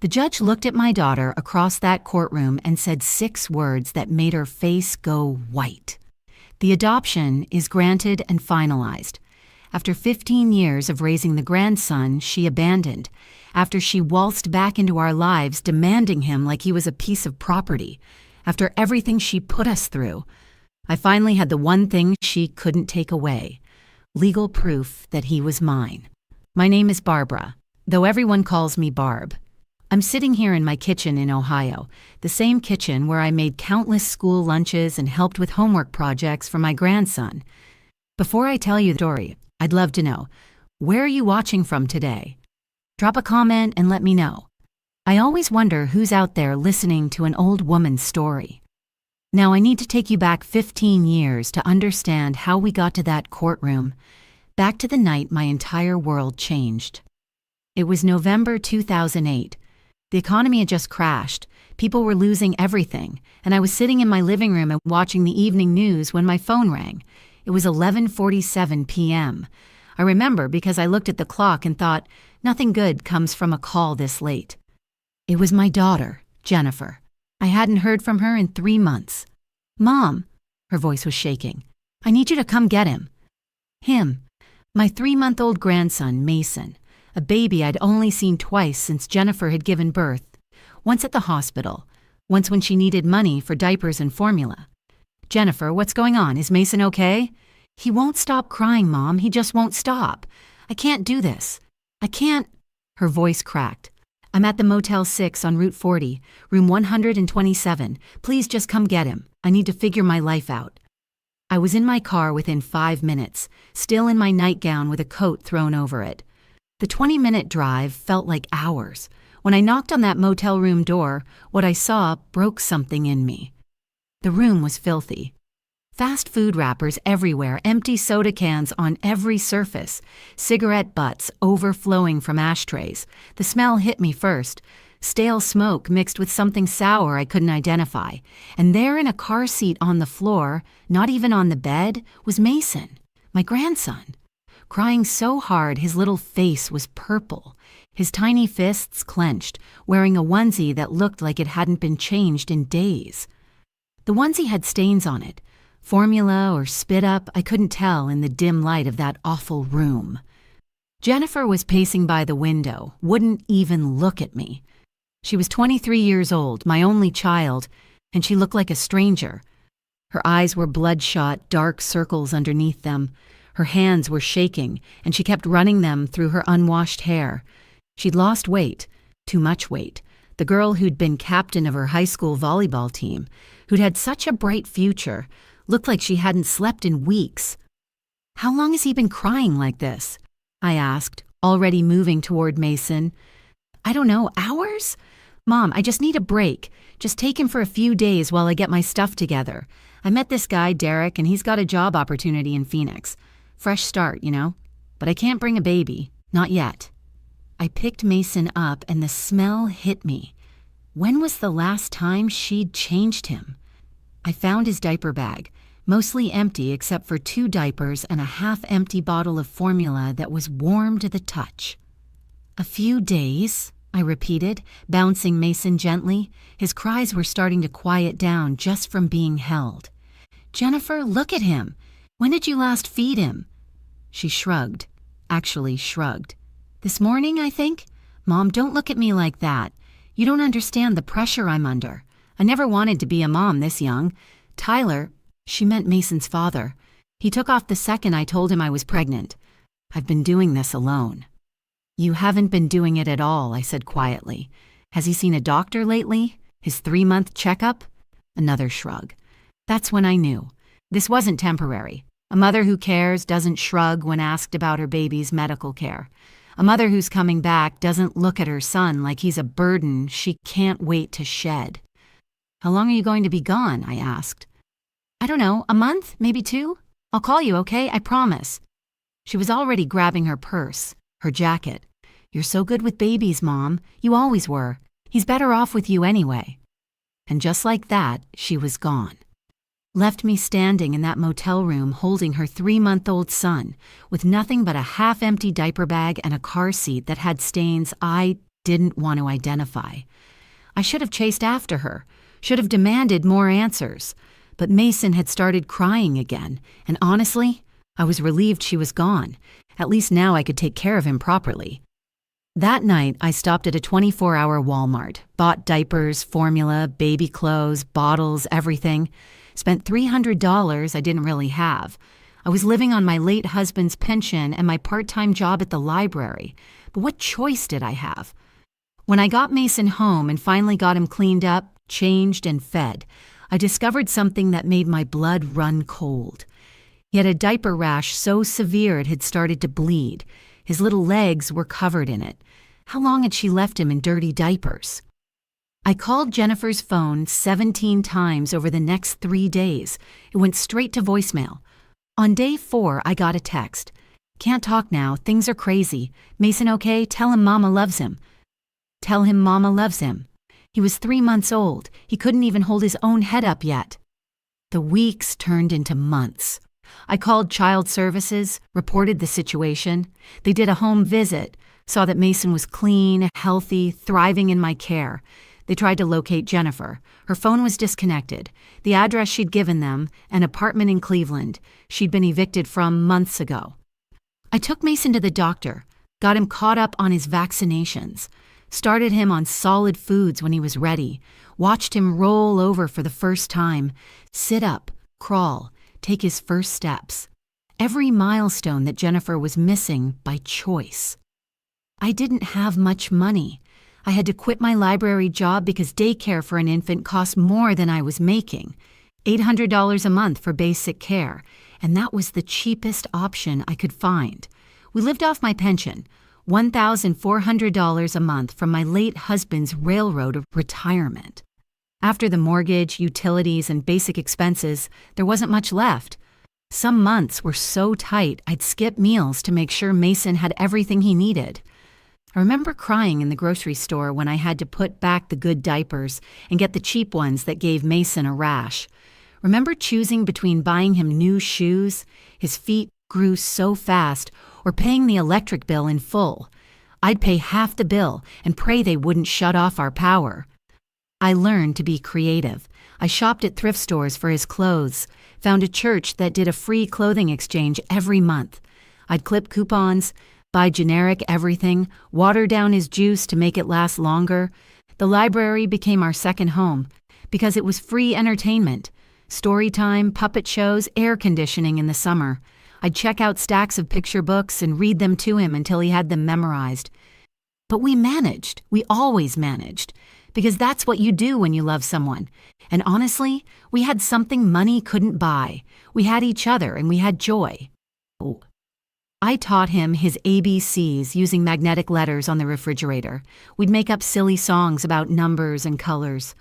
The judge looked at my daughter across that courtroom and said 6 words that made her face go white. The adoption is granted and finalized. After 15 years of raising the grandson she abandoned, after she waltzed back into our lives demanding him like he was a piece of property, after everything she put us through, I finally had the one thing she couldn't take away: legal proof that he was mine. My name is Barbara, though everyone calls me Barb. I'm sitting here in my kitchen in Ohio, the same kitchen where I made countless school lunches and helped with homework projects for my grandson. Before I tell you the story, I'd love to know, where are you watching from today? Drop a comment and let me know. I always wonder who's out there listening to an old woman's story. Now I need to take you back 15 years to understand how we got to that courtroom, back to the night my entire world changed. It was November 2008. The economy had just crashed, people were losing everything, and I was sitting in my living room and watching the evening news when my phone rang. It was 11:47 p.m. I remember because I looked at the clock and thought, nothing good comes from a call this late. It was my daughter, Jennifer. I hadn't heard from her in 3 months. "Mom," her voice was shaking, "I need you to come get him." Him, my 3-month-old grandson, Mason, a baby I'd only seen twice since Jennifer had given birth, once at the hospital, once when she needed money for diapers and formula. "Jennifer, what's going on? Is Mason okay?" "He won't stop crying, Mom. He just won't stop. I can't do this. I can't." Her voice cracked. "I'm at the Motel 6 on Route 40, room 127. Please just come get him. I need to figure my life out." I was in my car within 5 minutes, still in my nightgown with a coat thrown over it. The 20-minute drive felt like hours. When I knocked on that motel room door, what I saw broke something in me. The room was filthy. Fast food wrappers everywhere, empty soda cans on every surface, cigarette butts overflowing from ashtrays. The smell hit me first. Stale smoke mixed with something sour I couldn't identify. And there in a car seat on the floor, not even on the bed, was Mason, my grandson. Crying so hard his little face was purple, his tiny fists clenched, wearing a onesie that looked like it hadn't been changed in days. The onesie had stains on it. Formula or spit up, I couldn't tell in the dim light of that awful room. Jennifer was pacing by the window, wouldn't even look at me. She was 23 years old, my only child, and she looked like a stranger. Her eyes were bloodshot, dark circles underneath them. Her hands were shaking, and she kept running them through her unwashed hair. She'd lost weight, too much weight. The girl who'd been captain of her high school volleyball team, who'd had such a bright future, looked like she hadn't slept in weeks. "How long has he been crying like this?" I asked, already moving toward Mason. "I don't know, hours? Mom, I just need a break. Just take him for a few days while I get my stuff together. I met this guy, Derek, and he's got a job opportunity in Phoenix. Fresh start, you know? But I can't bring a baby. Not yet." I picked Mason up and the smell hit me. When was the last time she'd changed him? I found his diaper bag, mostly empty except for 2 diapers and a half-empty bottle of formula that was warm to the touch. "A few days," I repeated, bouncing Mason gently. His cries were starting to quiet down just from being held. "Jennifer, look at him. When did you last feed him?" She shrugged. Actually shrugged. "This morning, I think? Mom, don't look at me like that. You don't understand the pressure I'm under. I never wanted to be a mom this young. Tyler," she meant Mason's father, "he took off the second I told him I was pregnant. I've been doing this alone." "You haven't been doing it at all," I said quietly. "Has he seen a doctor lately? His 3-month checkup?" Another shrug. That's when I knew. This wasn't temporary. A mother who cares doesn't shrug when asked about her baby's medical care. A mother who's coming back doesn't look at her son like he's a burden she can't wait to shed. "How long are you going to be gone?" I asked. "I don't know, a month, maybe 2. I'll call you, okay? I promise." She was already grabbing her purse, her jacket. "You're so good with babies, Mom. You always were. He's better off with you anyway." And just like that, she was gone. Left me standing in that motel room holding her 3-month-old son, with nothing but a half-empty diaper bag and a car seat that had stains I didn't want to identify. I should have chased after her, should have demanded more answers. But Mason had started crying again, and honestly, I was relieved she was gone. At least now I could take care of him properly. That night, I stopped at a 24-hour Walmart, bought diapers, formula, baby clothes, bottles, everything. Spent $300 I didn't really have. I was living on my late husband's pension and my part-time job at the library. But what choice did I have? When I got Mason home and finally got him cleaned up, changed, and fed, I discovered something that made my blood run cold. He had a diaper rash so severe it had started to bleed. His little legs were covered in it. How long had she left him in dirty diapers? I called Jennifer's phone 17 times over the next 3 days. It went straight to voicemail. On day 4, I got a text. "Can't talk now, things are crazy. Mason okay? Tell him Mama loves him." Tell him Mama loves him. He was 3 months old. He couldn't even hold his own head up yet. The weeks turned into months. I called Child Services, reported the situation. They did a home visit, saw that Mason was clean, healthy, thriving in my care. They tried to locate Jennifer. Her phone was disconnected. The address she'd given them, an apartment in Cleveland, she'd been evicted from months ago. I took Mason to the doctor, got him caught up on his vaccinations, started him on solid foods when he was ready, watched him roll over for the first time, sit up, crawl, take his first steps. Every milestone that Jennifer was missing by choice. I didn't have much money. I had to quit my library job because daycare for an infant cost more than I was making. $800 a month for basic care, and that was the cheapest option I could find. We lived off my pension, $1,400 a month from my late husband's railroad retirement. After the mortgage, utilities, and basic expenses, there wasn't much left. Some months were so tight I'd skip meals to make sure Mason had everything he needed. I remember crying in the grocery store when I had to put back the good diapers and get the cheap ones that gave Mason a rash. Remember choosing between buying him new shoes, his feet grew so fast, or paying the electric bill in full. I'd pay half the bill and pray they wouldn't shut off our power. I learned to be creative. I shopped at thrift stores for his clothes, found a church that did a free clothing exchange every month. I'd clip coupons, buy generic everything, water down his juice to make it last longer. The library became our second home because it was free entertainment. Story time, puppet shows, air conditioning in the summer. I'd check out stacks of picture books and read them to him until he had them memorized. But we managed. We always managed. Because that's what you do when you love someone. And honestly, we had something money couldn't buy. We had each other and we had joy. I taught him his ABCs using magnetic letters on the refrigerator. We'd make up silly songs about numbers and colors.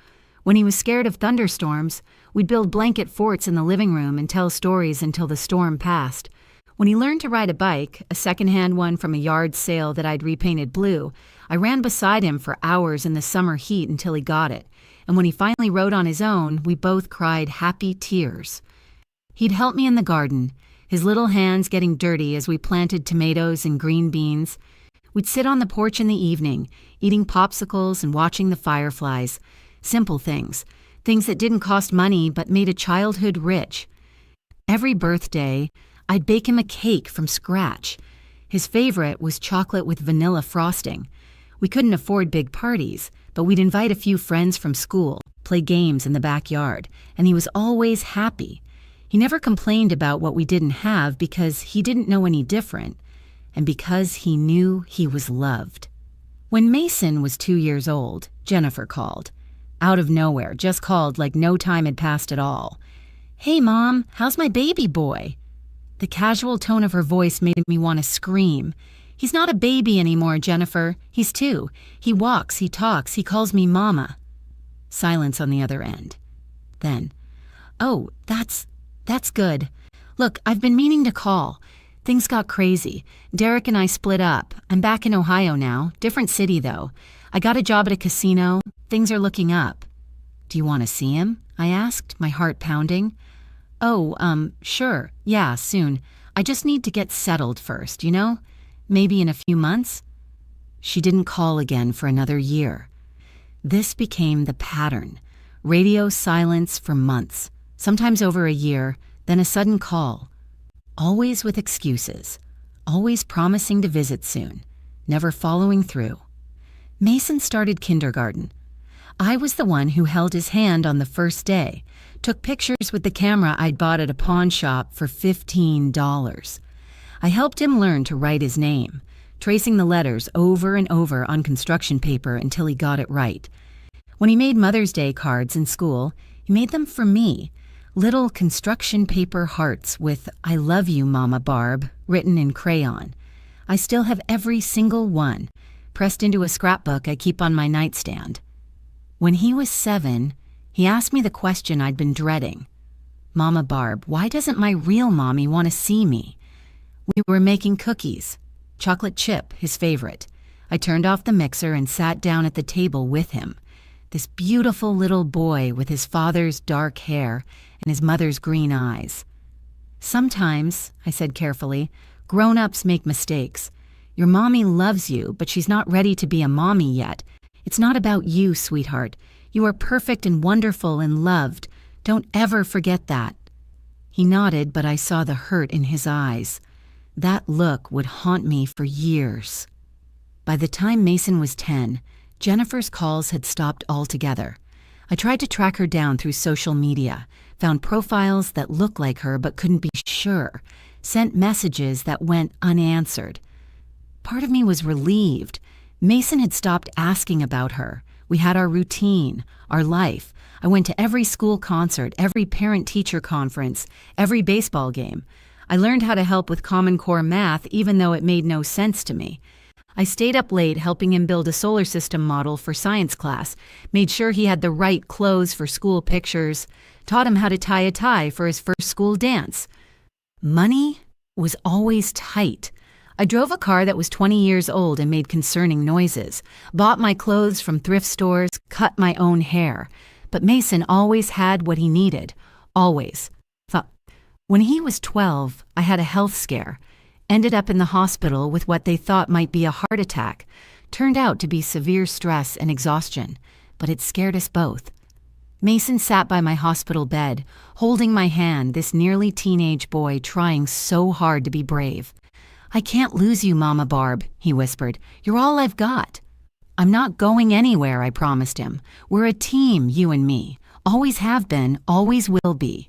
When he was scared of thunderstorms, we'd build blanket forts in the living room and tell stories until the storm passed. When he learned to ride a bike, a secondhand one from a yard sale that I'd repainted blue, I ran beside him for hours in the summer heat until he got it. And when he finally rode on his own, we both cried happy tears. He'd help me in the garden, his little hands getting dirty as we planted tomatoes and green beans. We'd sit on the porch in the evening, eating popsicles and watching the fireflies. Simple things that didn't cost money but made a childhood rich. Every birthday, I'd bake him a cake from scratch. His favorite was chocolate with vanilla frosting. We couldn't afford big parties, but we'd invite a few friends from school, play games in the backyard, and he was always happy. He never complained about what we didn't have because he didn't know any different, and because he knew he was loved. When Mason was 2 years old, Jennifer called. Out of nowhere, just called like no time had passed at all. "Hey, Mom, how's my baby boy?" The casual tone of her voice made me want to scream. "He's not a baby anymore, Jennifer. He's 2. He walks, he talks, he calls me Mama." Silence on the other end. Then, "Oh, that's good. Look, I've been meaning to call. Things got crazy. Derek and I split up. I'm back in Ohio now. Different city, though. I got a job at a casino. Things are looking up." "Do you want to see him?" I asked, my heart pounding. "Oh, sure. Yeah, soon. I just need to get settled first, you know? Maybe in a few months." She didn't call again for another year. This became the pattern. Radio silence for months, sometimes over a year, then a sudden call. Always with excuses, always promising to visit soon, never following through. Mason started kindergarten. I was the one who held his hand on the first day, took pictures with the camera I'd bought at a pawn shop for $15. I helped him learn to write his name, tracing the letters over and over on construction paper until he got it right. When he made Mother's Day cards in school, he made them for me, little construction paper hearts with "I love you, Mama Barb" written in crayon. I still have every single one, pressed into a scrapbook I keep on my nightstand. When he was 7, he asked me the question I'd been dreading. "Mama Barb, why doesn't my real mommy want to see me?" We were making cookies, chocolate chip, his favorite. I turned off the mixer and sat down at the table with him. This beautiful little boy with his father's dark hair and his mother's green eyes. "Sometimes," I said carefully, "grown-ups make mistakes. Your mommy loves you, but she's not ready to be a mommy yet. It's not about you, sweetheart. You are perfect and wonderful and loved. Don't ever forget that." He nodded, but I saw the hurt in his eyes. That look would haunt me for years. By the time Mason was 10, Jennifer's calls had stopped altogether. I tried to track her down through social media, found profiles that looked like her but couldn't be sure, sent messages that went unanswered. Part of me was relieved. Mason had stopped asking about her. We had our routine, our life. I went to every school concert, every parent-teacher conference, every baseball game. I learned how to help with Common Core math even though it made no sense to me. I stayed up late helping him build a solar system model for science class, made sure he had the right clothes for school pictures, taught him how to tie a tie for his first school dance. Money was always tight. I drove a car that was 20 years old and made concerning noises, bought my clothes from thrift stores, cut my own hair. But Mason always had what he needed, always. When he was 12, I had a health scare. Ended up in the hospital with what they thought might be a heart attack. Turned out to be severe stress and exhaustion, but it scared us both. Mason sat by my hospital bed, holding my hand, this nearly teenage boy trying so hard to be brave. "I can't lose you, Mama Barb," he whispered. "You're all I've got." "I'm not going anywhere," I promised him. "We're a team, you and me. Always have been, always will be."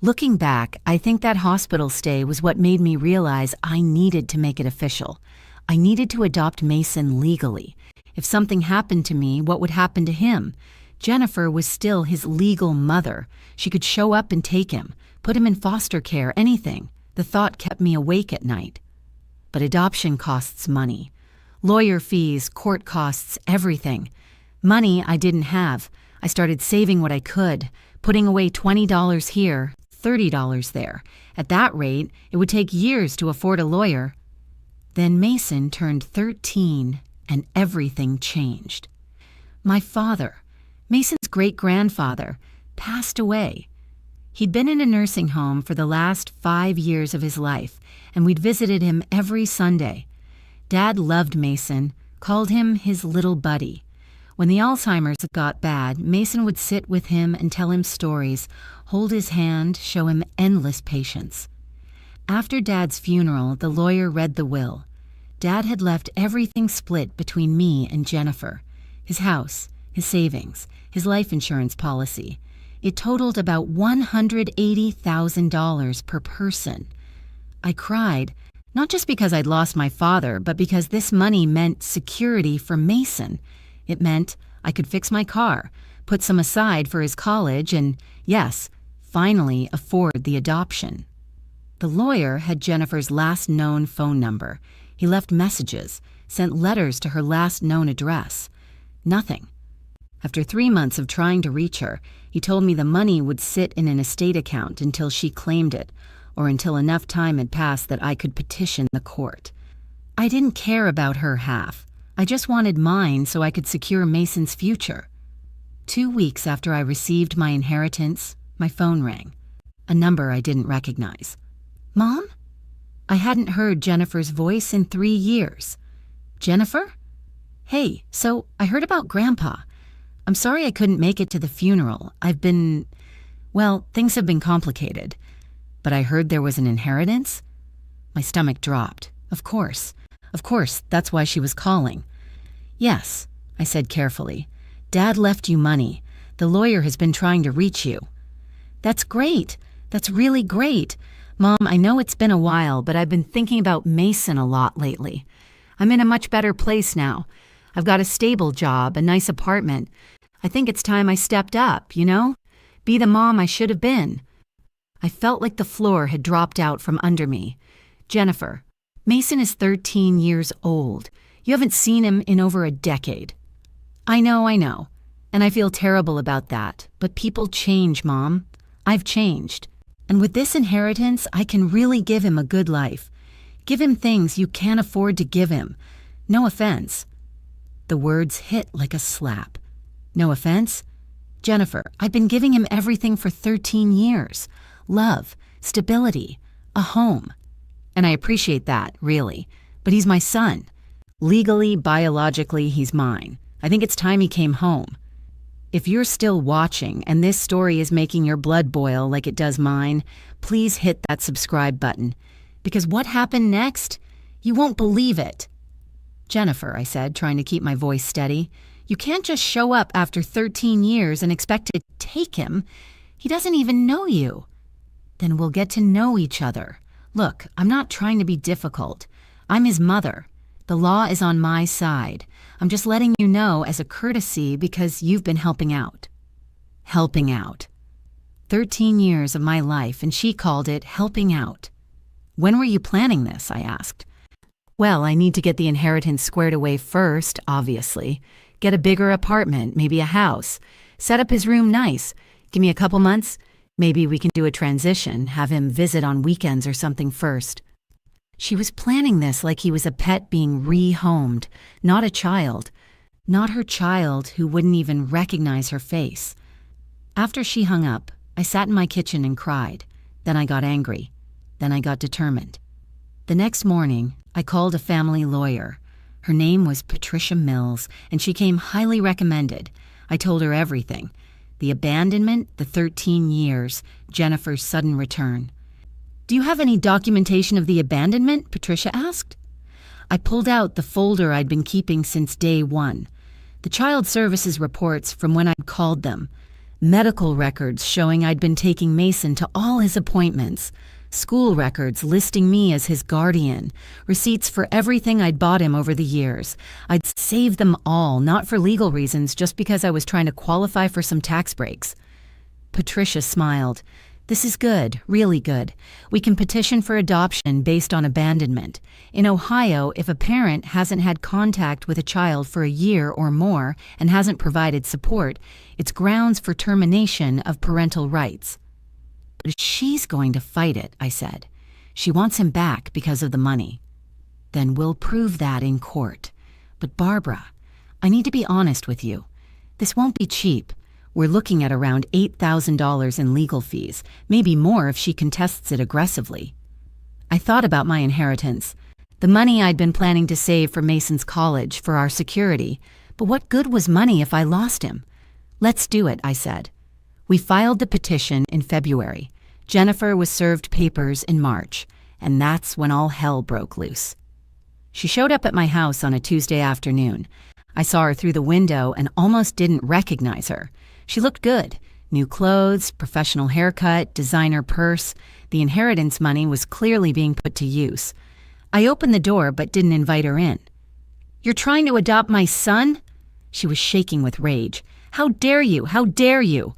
Looking back, I think that hospital stay was what made me realize I needed to make it official. I needed to adopt Mason legally. If something happened to me, what would happen to him? Jennifer was still his legal mother. She could show up and take him, put him in foster care, anything. The thought kept me awake at night. But adoption costs money. Lawyer fees, court costs, everything. Money I didn't have. I started saving what I could, putting away $20 here, $30 there. At that rate, it would take years to afford a lawyer. Then Mason turned 13 and everything changed. My father, Mason's great-grandfather, passed away. He'd been in a nursing home for the last 5 years of his life, and we'd visited him every Sunday. Dad loved Mason, called him his little buddy. When the Alzheimer's got bad, Mason would sit with him and tell him stories, hold his hand, show him endless patience. After Dad's funeral, the lawyer read the will. Dad had left everything split between me and Jennifer. His house, his savings, his life insurance policy. It totaled about $180,000 per person. I cried, not just because I'd lost my father, but because this money meant security for Mason. It meant I could fix my car, put some aside for his college, and, yes, finally afford the adoption. The lawyer had Jennifer's last known phone number. He left messages, sent letters to her last known address. Nothing. After 3 months of trying to reach her, he told me the money would sit in an estate account until she claimed it, or until enough time had passed that I could petition the court. I didn't care about her half. I just wanted mine so I could secure Mason's future. 2 weeks after I received my inheritance, my phone rang. A number I didn't recognize. "Mom?" I hadn't heard Jennifer's voice in 3 years. "Jennifer?" Hey, so I heard about Grandpa. I'm sorry I couldn't make it to the funeral. Things have been complicated. But I heard there was an inheritance? My stomach dropped. Of course. Of course, that's why she was calling. Yes, I said carefully. Dad left you money. The lawyer has been trying to reach you. That's great. That's really great. Mom, I know it's been a while, but I've been thinking about Mason a lot lately. I'm in a much better place now. I've got a stable job, a nice apartment. I think it's time I stepped up, you know? Be the mom I should have been. I felt like the floor had dropped out from under me. Jennifer, Mason is 13 years old. You haven't seen him in over a decade. I know. And I feel terrible about that. But people change, Mom. I've changed. And with this inheritance, I can really give him a good life. Give him things you can't afford to give him. No offense. The words hit like a slap. No offense? Jennifer, I've been giving him everything for 13 years. Love, stability, a home. And I appreciate that, really. But he's my son. Legally, biologically, he's mine. I think it's time he came home. If you're still watching and this story is making your blood boil like it does mine, please hit that subscribe button. Because what happened next? You won't believe it. Jennifer, I said, trying to keep my voice steady, you can't just show up after 13 years and expect to take him. He doesn't even know you. Then we'll get to know each other. Look, I'm not trying to be difficult. I'm his mother. The law is on my side. I'm just letting you know as a courtesy because you've been helping out. Helping out. 13 years of my life, and she called it helping out. When were you planning this? I asked. Well, I need to get the inheritance squared away first, obviously. Get a bigger apartment, maybe a house. Set up his room nice. Give me a couple months. Maybe we can do a transition, have him visit on weekends or something first. She was planning this like he was a pet being rehomed, not a child. Not her child who wouldn't even recognize her face. After she hung up, I sat in my kitchen and cried. Then I got angry. Then I got determined. The next morning, I called a family lawyer. Her name was Patricia Mills, and she came highly recommended. I told her everything. The abandonment, the 13 years, Jennifer's sudden return. Do you have any documentation of the abandonment? Patricia asked. I pulled out the folder I'd been keeping since day one. The child services reports from when I'd called them. Medical records showing I'd been taking Mason to all his appointments. School records listing me as his guardian. Receipts for everything I'd bought him over the years. I'd saved them all, not for legal reasons, just because I was trying to qualify for some tax breaks. Patricia smiled. This is good, really good. We can petition for adoption based on abandonment. In Ohio, if a parent hasn't had contact with a child for a year or more and hasn't provided support, it's grounds for termination of parental rights. But she's going to fight it, I said. She wants him back because of the money. Then we'll prove that in court. But Barbara, I need to be honest with you. This won't be cheap. We're looking at around $8,000 in legal fees, maybe more if she contests it aggressively. I thought about my inheritance, the money I'd been planning to save for Mason's college for our security, but what good was money if I lost him? Let's do it, I said. We filed the petition in February. Jennifer was served papers in March, and that's when all hell broke loose. She showed up at my house on a Tuesday afternoon. I saw her through the window and almost didn't recognize her. She looked good. New clothes, professional haircut, designer purse. The inheritance money was clearly being put to use. I opened the door but didn't invite her in. You're trying to adopt my son? She was shaking with rage. How dare you? How dare you?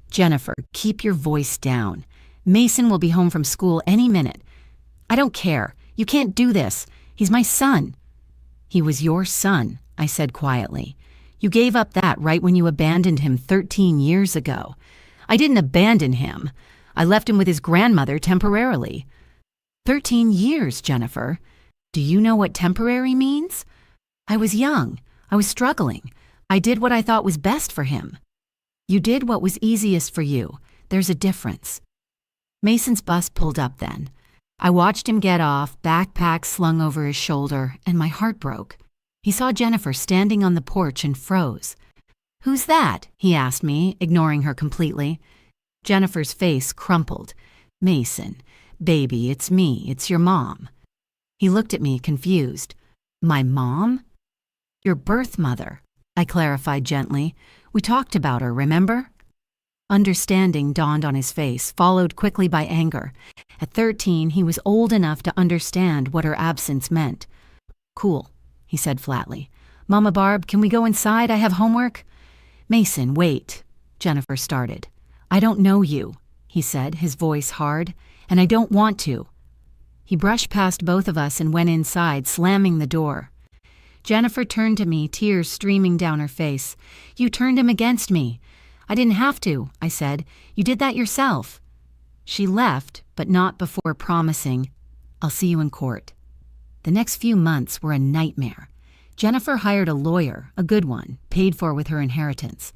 Jennifer, keep your voice down. Mason will be home from school any minute. I don't care. You can't do this. He's my son. He was your son, I said quietly. You gave up that right when you abandoned him 13 years ago. I didn't abandon him. I left him with his grandmother temporarily. 13 years, Jennifer. Do you know what temporary means? I was young. I was struggling. I did what I thought was best for him. You did what was easiest for you. There's a difference. Mason's bus pulled up then. I watched him get off, backpack slung over his shoulder, and my heart broke. He saw Jennifer standing on the porch and froze. "Who's that?" he asked me, ignoring her completely. Jennifer's face crumpled. "Mason, baby, it's me. It's your mom." He looked at me, confused. "My mom?" "Your birth mother," I clarified gently. "We talked about her, remember?" Understanding dawned on his face, followed quickly by anger. At 13, he was old enough to understand what her absence meant. "Cool," he said flatly. "Mama Barb, can we go inside? I have homework." "Mason, wait," Jennifer started. "I don't know you," he said, his voice hard, "and I don't want to." He brushed past both of us and went inside, slamming the door. Jennifer turned to me, tears streaming down her face. "You turned him against me." "I didn't have to," I said. "You did that yourself." She left, but not before promising, "I'll see you in court." The next few months were a nightmare. Jennifer hired a lawyer, a good one, paid for with her inheritance.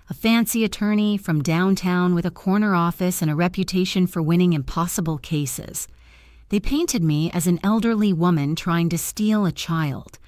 A fancy attorney from downtown with a corner office and a reputation for winning impossible cases. They painted me as an elderly woman trying to steal a child.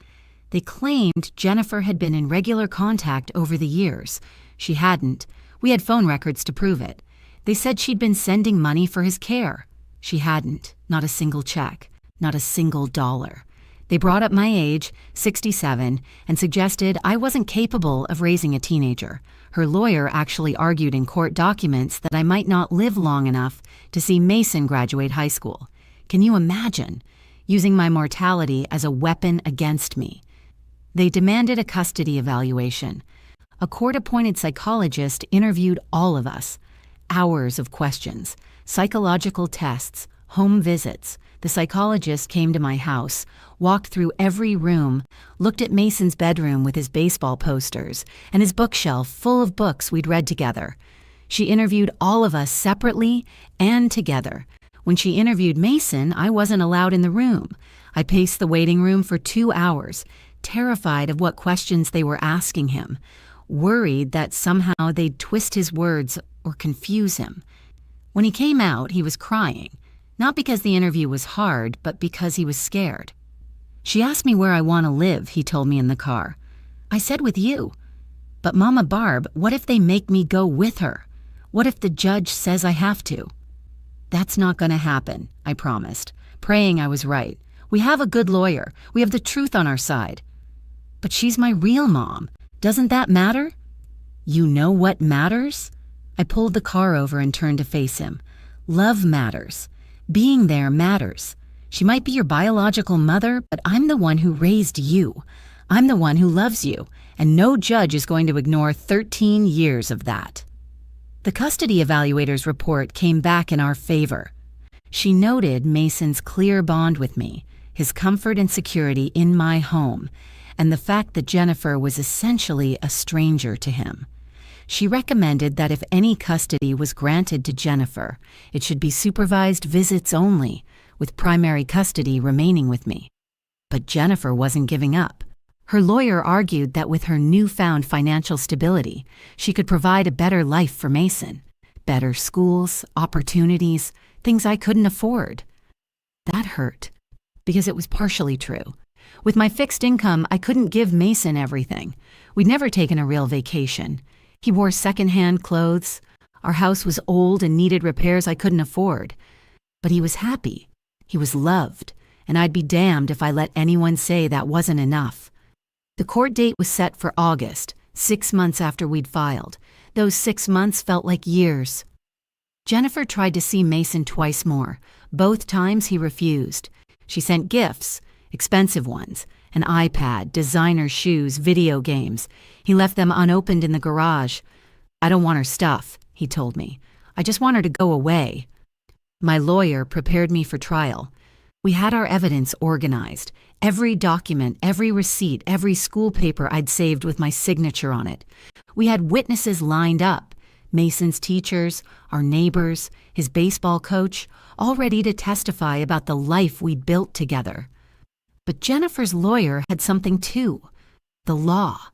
They claimed Jennifer had been in regular contact over the years. She hadn't. We had phone records to prove it. They said she'd been sending money for his care. She hadn't. Not a single check. Not a single dollar. They brought up my age, 67, and suggested I wasn't capable of raising a teenager. Her lawyer actually argued in court documents that I might not live long enough to see Mason graduate high school. Can you imagine? Using my mortality as a weapon against me. They demanded a custody evaluation. A court-appointed psychologist interviewed all of us. Hours of questions, psychological tests, home visits. The psychologist came to my house, walked through every room, looked at Mason's bedroom with his baseball posters and his bookshelf full of books we'd read together. She interviewed all of us separately and together. When she interviewed Mason, I wasn't allowed in the room. I paced the waiting room for 2 hours, terrified of what questions they were asking him, worried that somehow they'd twist his words or confuse him. When he came out, he was crying, not because the interview was hard, but because he was scared. "She asked me where I want to live," he told me in the car. "I said with you. But Mama Barb, what if they make me go with her? What if the judge says I have to?" "That's not going to happen," I promised, praying I was right. "We have a good lawyer. We have the truth on our side." "But she's my real mom. Doesn't that matter?" "You know what matters?" I pulled the car over and turned to face him. "Love matters. Being there matters. She might be your biological mother, but I'm the one who raised you. I'm the one who loves you, and no judge is going to ignore 13 years of that." The custody evaluator's report came back in our favor. She noted Mason's clear bond with me, his comfort and security in my home, and the fact that Jennifer was essentially a stranger to him. She recommended that if any custody was granted to Jennifer, it should be supervised visits only, with primary custody remaining with me. But Jennifer wasn't giving up. Her lawyer argued that with her newfound financial stability, she could provide a better life for Mason. Better schools, opportunities, things I couldn't afford. That hurt, because it was partially true. With my fixed income, I couldn't give Mason everything. We'd never taken a real vacation. He wore secondhand clothes. Our house was old and needed repairs I couldn't afford. But he was happy. He was loved, and I'd be damned if I let anyone say that wasn't enough. The court date was set for August, 6 months after we'd filed. Those 6 months felt like years. Jennifer tried to see Mason twice more. Both times he refused. She sent gifts, expensive ones, an iPad, designer shoes, video games. He left them unopened in the garage. "I don't want her stuff," he told me. "I just want her to go away." My lawyer prepared me for trial. We had our evidence organized. Every document, every receipt, every school paper I'd saved with my signature on it. We had witnesses lined up. Mason's teachers, our neighbors, his baseball coach, all ready to testify about the life we'd built together. But Jennifer's lawyer had something too. The law.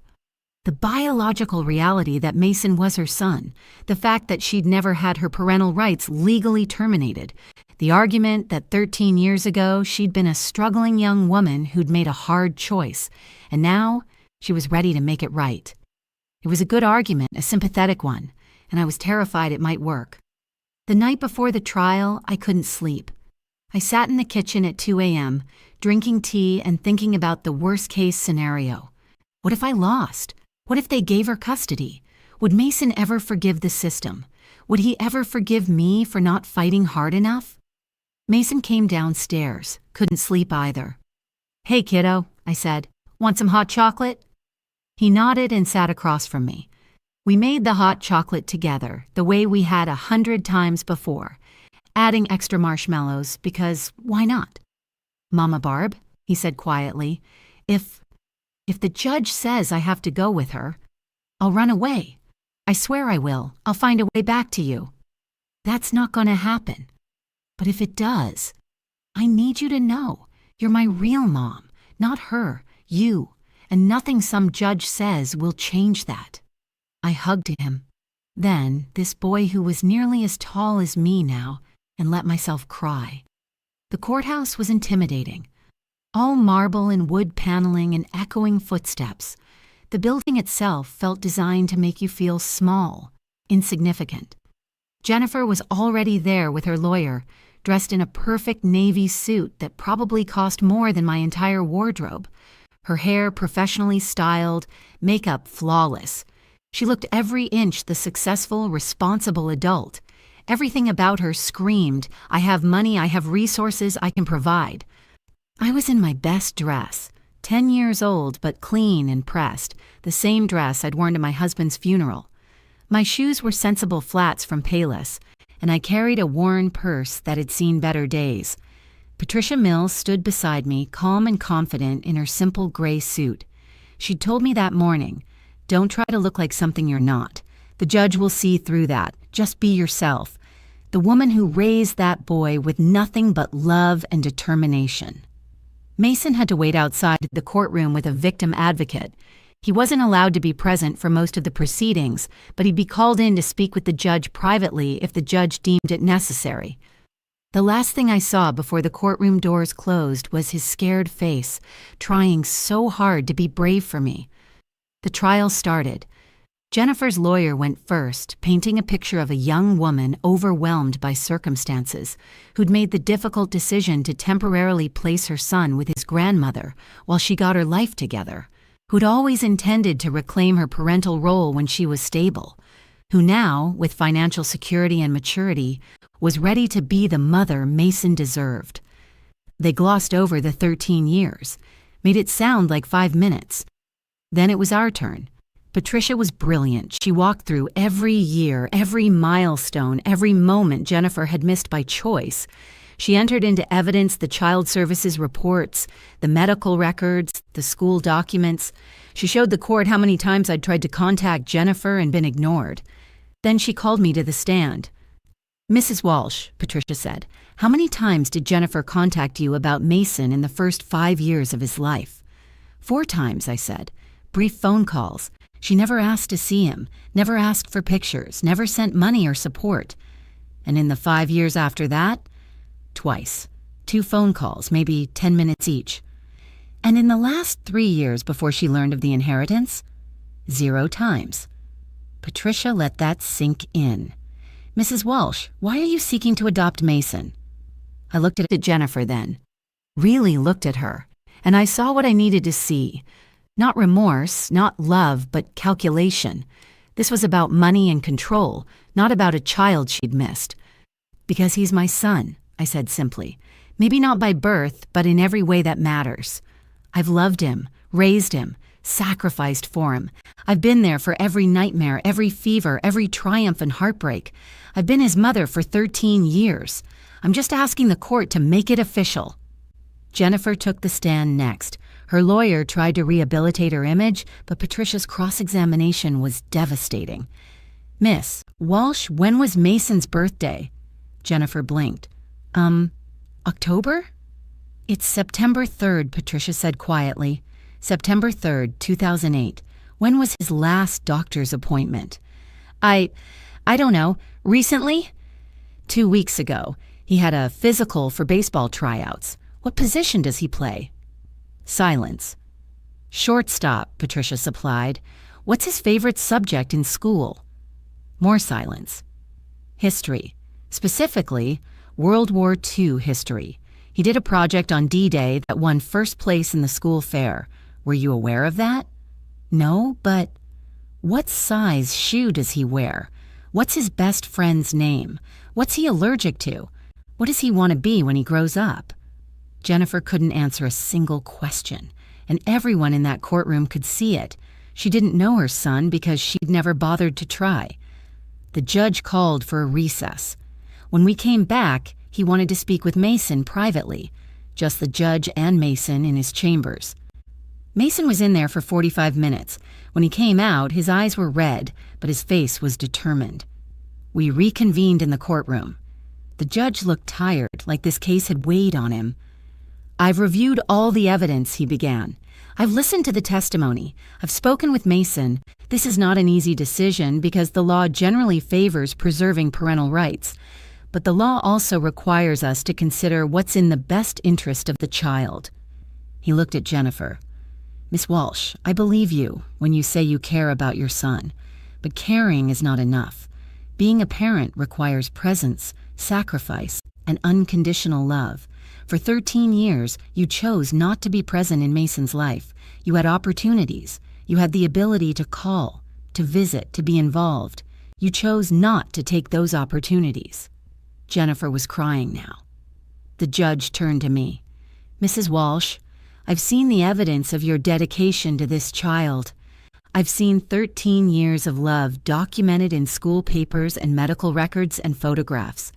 The biological reality that Mason was her son, the fact that she'd never had her parental rights legally terminated, the argument that 13 years ago she'd been a struggling young woman who'd made a hard choice, and now she was ready to make it right. It was a good argument, a sympathetic one, and I was terrified it might work. The night before the trial, I couldn't sleep. I sat in the kitchen at 2 a.m., drinking tea and thinking about the worst-case scenario. What if I lost? What if they gave her custody? Would Mason ever forgive the system? Would he ever forgive me for not fighting hard enough? Mason came downstairs, couldn't sleep either. "Hey, kiddo," I said. "Want some hot chocolate?" He nodded and sat across from me. We made the hot chocolate together, the way we had 100 times before, adding extra marshmallows because why not? "Mama Barb," he said quietly, if the judge says I have to go with her, I'll run away. I swear I will. I'll find a way back to you." "That's not going to happen. But if it does, I need you to know you're my real mom, not her, you, and nothing some judge says will change that." I hugged him. Then, this boy who was nearly as tall as me now, and let myself cry. The courthouse was intimidating. All marble and wood paneling and echoing footsteps. The building itself felt designed to make you feel small, insignificant. Jennifer was already there with her lawyer, dressed in a perfect navy suit that probably cost more than my entire wardrobe. Her hair professionally styled, makeup flawless. She looked every inch the successful, responsible adult. Everything about her screamed, "I have money, I have resources, I can provide." I was in my best dress, 10 years old but clean and pressed, the same dress I'd worn to my husband's funeral. My shoes were sensible flats from Payless, and I carried a worn purse that had seen better days. Patricia Mills stood beside me, calm and confident in her simple gray suit. She'd told me that morning, "Don't try to look like something you're not. The judge will see through that. Just be yourself." The woman who raised that boy with nothing but love and determination. Mason had to wait outside the courtroom with a victim advocate. He wasn't allowed to be present for most of the proceedings, but he'd be called in to speak with the judge privately if the judge deemed it necessary. The last thing I saw before the courtroom doors closed was his scared face, trying so hard to be brave for me. The trial started. Jennifer's lawyer went first, painting a picture of a young woman overwhelmed by circumstances, who'd made the difficult decision to temporarily place her son with his grandmother while she got her life together, who'd always intended to reclaim her parental role when she was stable, who now, with financial security and maturity, was ready to be the mother Mason deserved. They glossed over the 13 years, made it sound like 5 minutes. Then it was our turn. Patricia was brilliant. She walked through every year, every milestone, every moment Jennifer had missed by choice. She entered into evidence the child services reports, the medical records, the school documents. She showed the court how many times I'd tried to contact Jennifer and been ignored. Then she called me to the stand. "Mrs. Walsh," Patricia said, "how many times did Jennifer contact you about Mason in the first 5 years of his life?" "4 times," I said. "Brief phone calls. She never asked to see him, never asked for pictures, never sent money or support. And in the 5 years after that, twice. 2 phone calls, maybe 10 minutes each. And in the last 3 years before she learned of the inheritance, 0 times." Patricia let that sink in. "Mrs. Walsh, why are you seeking to adopt Mason?" I looked at Jennifer then, really looked at her, and I saw what I needed to see. Not remorse, not love, but calculation. This was about money and control, not about a child she'd missed. "Because he's my son," I said simply. "Maybe not by birth, but in every way that matters. I've loved him, raised him, sacrificed for him. I've been there for every nightmare, every fever, every triumph and heartbreak. I've been his mother for 13 years. I'm just asking the court to make it official." Jennifer took the stand next. Her lawyer tried to rehabilitate her image, but Patricia's cross-examination was devastating. "Miss Walsh, when was Mason's birthday?" Jennifer blinked. October?" "It's September 3rd, Patricia said quietly. "September 3rd, 2008. When was his last doctor's appointment? I don't know. Recently? 2 weeks ago. He had a physical for baseball tryouts. What position does he play? Silence. Shortstop, Patricia supplied. What's his favorite subject in school? More silence. History. Specifically, World War II history. He did a project on D-Day that won first place in the school fair. Were you aware of that? No, but what size shoe does he wear? What's his best friend's name? What's he allergic to? What does he want to be when he grows up? Jennifer couldn't answer a single question, and everyone in that courtroom could see it. She didn't know her son because she'd never bothered to try. The judge called for a recess. When we came back, he wanted to speak with Mason privately, just the judge and Mason in his chambers. Mason was in there for 45 minutes. When he came out, his eyes were red, but his face was determined. We reconvened in the courtroom. The judge looked tired, like this case had weighed on him. I've reviewed all the evidence, he began. I've listened to the testimony. I've spoken with Mason. This is not an easy decision because the law generally favors preserving parental rights. But the law also requires us to consider what's in the best interest of the child. He looked at Jennifer. Miss Walsh, I believe you when you say you care about your son. But caring is not enough. Being a parent requires presence, sacrifice, and unconditional love. For 13 years, you chose not to be present in Mason's life. You had opportunities. You had the ability to call, to visit, to be involved. You chose not to take those opportunities. Jennifer was crying now. The judge turned to me. Mrs. Walsh, I've seen the evidence of your dedication to this child. I've seen 13 years of love documented in school papers and medical records and photographs.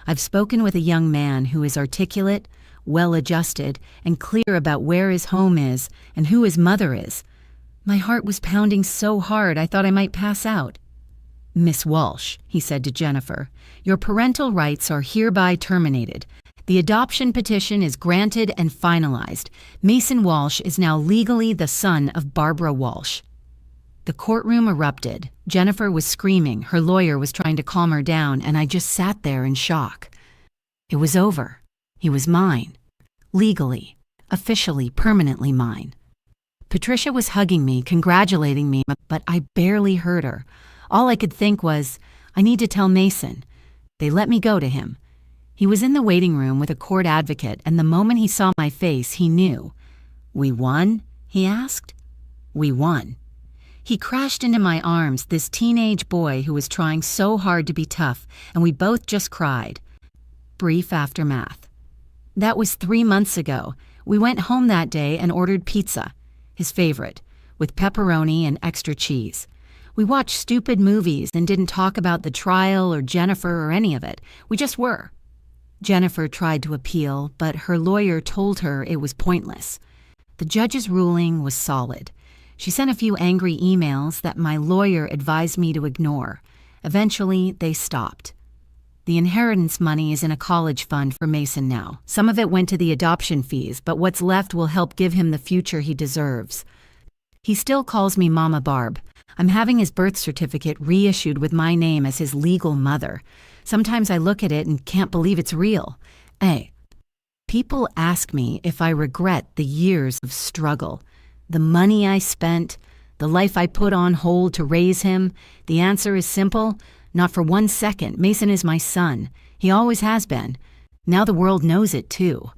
I've spoken with a young man who is articulate, well-adjusted, and clear about where his home is and who his mother is. My heart was pounding so hard I thought I might pass out. Miss Walsh, he said to Jennifer, your parental rights are hereby terminated. The adoption petition is granted and finalized. Mason Walsh is now legally the son of Barbara Walsh. The courtroom erupted. Jennifer was screaming. Her lawyer was trying to calm her down, and I just sat there in shock. It was over. He was mine. Legally, officially, permanently mine. Patricia was hugging me, congratulating me, but I barely heard her. All I could think was, I need to tell Mason. They let me go to him. He was in the waiting room with a court advocate, and the moment he saw my face, he knew. We won? He asked. We won. He crashed into my arms, this teenage boy who was trying so hard to be tough, and we both just cried. Brief aftermath. That was 3 months ago. We went home that day and ordered pizza, his favorite, with pepperoni and extra cheese. We watched stupid movies and didn't talk about the trial or Jennifer or any of it. We just were. Jennifer tried to appeal, but her lawyer told her it was pointless. The judge's ruling was solid. She sent a few angry emails that my lawyer advised me to ignore. Eventually, they stopped. The inheritance money is in a college fund for Mason now. Some of it went to the adoption fees, but what's left will help give him the future he deserves. He still calls me Mama Barb. I'm having his birth certificate reissued with my name as his legal mother. Sometimes I look at it and can't believe it's real. Hey, people ask me if I regret the years of struggle. The money I spent, the life I put on hold to raise him. The answer is simple. Not for 1 second. Mason is my son. He always has been. Now the world knows it too.